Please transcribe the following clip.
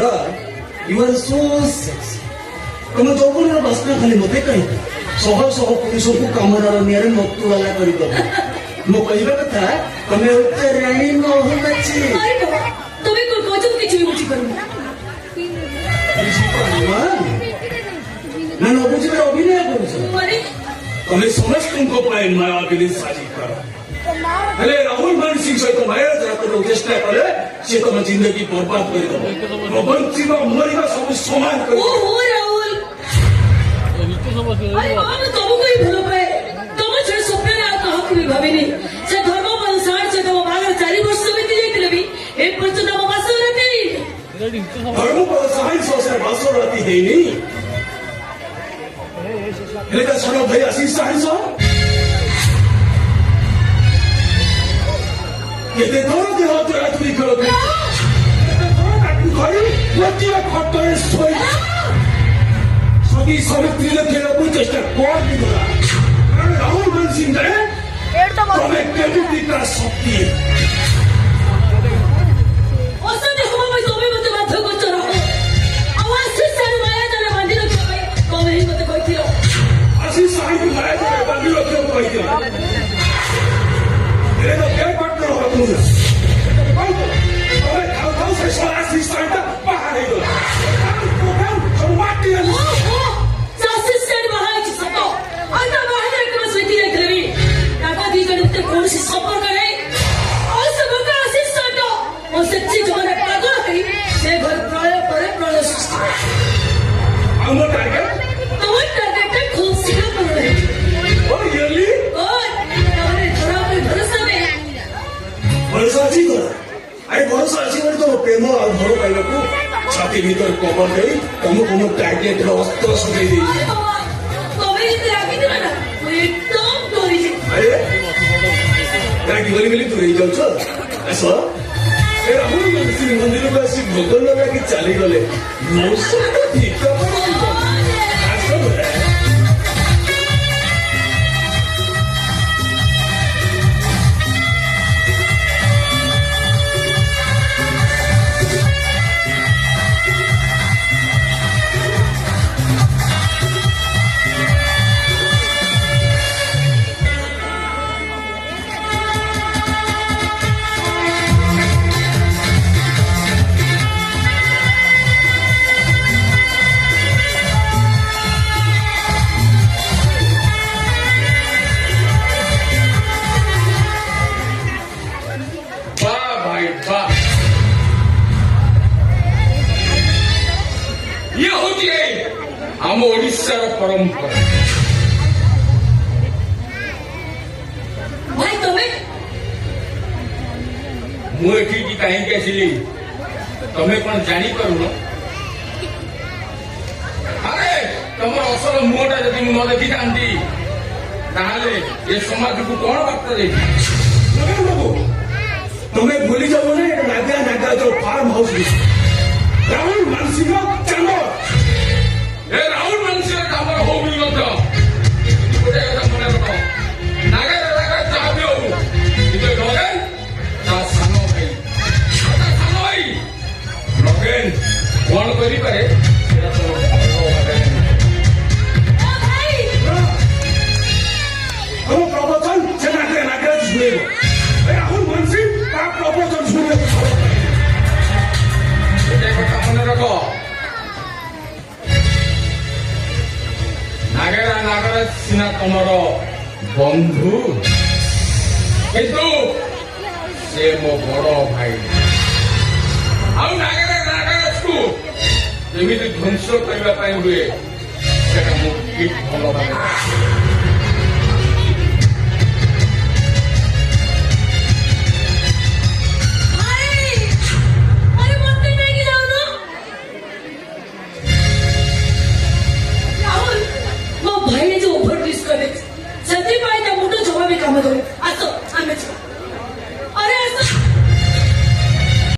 Nara, you are so sexy. ତମେ ଯୌବନର ବାସ୍ନା ଖାଲି ମୋତେ କହିବ ଶହ ଶହ ପୁରୁଷଙ୍କୁ କାମନାର ନିଆରେ ମତୁ ବାଲା କରିଦବ ମୁଁ କହିବା କଥା ତମେ ହଉଛ ରାଣୀ ମହୁମାଛି ତମେ କହୁଛ କିଛି ବି ବୁଝିପାରୁନ ନା ନ ବୁଝିବାର ଅଭିନୟ କରୁଛ ତମେ ସମସ୍ତଙ୍କ ପାଇଁ ମାୟାବିନୀ ସାଜି କର ହେଲେ ରାହୁଲ ମାନସିଂ ସହିତ ମାୟା କରିବାକୁ ଚେଷ୍ଟା କଲେ ସେ ତମ ଜିନ୍ଦଗି ବର୍ବାଦ କରିଦବ ବଞ୍ଚିବା ମରିବା ସବୁ ସମାନ କରିବ अरे मैं तुमको ही भूल पाए तुम छे स्वप्न ने कहा भी भाविनी से धर्म अनुसार से तुम बाग 4 वर्ष में दिए कि भी एक पर्यंत तुम वास रहते धर्म पर साइंस से वास रहती है नहीं लेकिन सारा भाई आशीष साइंस ये ते दोनों के हाथ में तुम करोगे भाई लतिया खट्टरे सोई सभी सावित्री ने खेला कोई चेष्टा कौन नहीं करा राहुल मान सिंह ने तुम्हें केमिटी का शक्ति औसत हम मैं तुम्हें मत बात को चलो आवाज से सारे माया जाने बांधी रखो भाई तुम्हें ही मत कोई थी आशीष साहिब माया जाने बांधी रखो कोई थी मेरे तो क्या पार्टनर हो तुम तुम्हें खाओ से सारा आशीष साहिब बाहर ही दो हम माटी कौन सी संपर्क है और सब का असिस्टेंट और सच्ची जमाने पागल है से घर प्रलय पर प्रलय सृष्टि हम टारगेट खूब सीधा कर रहे हैं और रियली और हमारे थोड़ा पे भरोसा में भरोसा अच्छी कर अरे भरोसा अच्छी कर तो प्रेम और भरो पाइला को छाती भीतर कवर दे तुमको हम टारगेट रो अस्त्र सके दी तुम्हें इतना आगे ना वो एकदम तोरी अरे काटी गली गली तू रही जाऊछ ऐसा ए राहुल मंदिर मंदिर में ऐसी भगवान लगा कि चली गले मौसम तो ठीक है ऐसा हो रहा है ଆମ ଓଡ଼ିଶାର ପରମ୍ପରା भाई तुम्हें ମୁଁ ଏଠିକି କାହିଁକି ଆସିଲି ତମେ କଣ ଜାଣିପାରୁନ ଆରେ ତମର ଅସଲ ମୁହଁଟା ଯଦି ମୁଁ ନ ଦେଖିଥାନ୍ତି ତାହେଲେ ଏ ସମାଜକୁ କଣ ବାର୍ତ୍ତା ଦେଇଥାନ୍ତି बाबू तुम्हें भूली जाओ ना नागा नागा जो फार्म हाउस राहुल मानसिंह चांदो ଏ ରାହୁଲ ମାନସିଂହ କାମର ହଉ ବି ମଧ୍ୟ ଗୋଟେ କଥା ମନେ ରଖ ନାଗେର ନାଗା ଯାହା ବି ହଉ କିନ୍ତୁ ନଗେନ ତା ସାନ ଭାଇ ନଗେନ କଣ କରିପାରେ ସେଟା ତମ हम प्रवचन से नागे नागे सुने राहुल मानसिंह का प्रवचन सुने ଗୋଟେ କଥା ମନେ ରଖ ନାଗେରା ନାଗରା ସିନା ତମର ବନ୍ଧୁ କିନ୍ତୁ ସେ ମୋ ବଡ ଭାଇ ଆଉ ନାଗେରା ନାଗରାକୁ ଯେମିତି ଧ୍ୱଂସ କରିବା ପାଇଁ ହୁଏ ସେଟା ମୁଁ ଠିକ ଭଲ ଭାବେ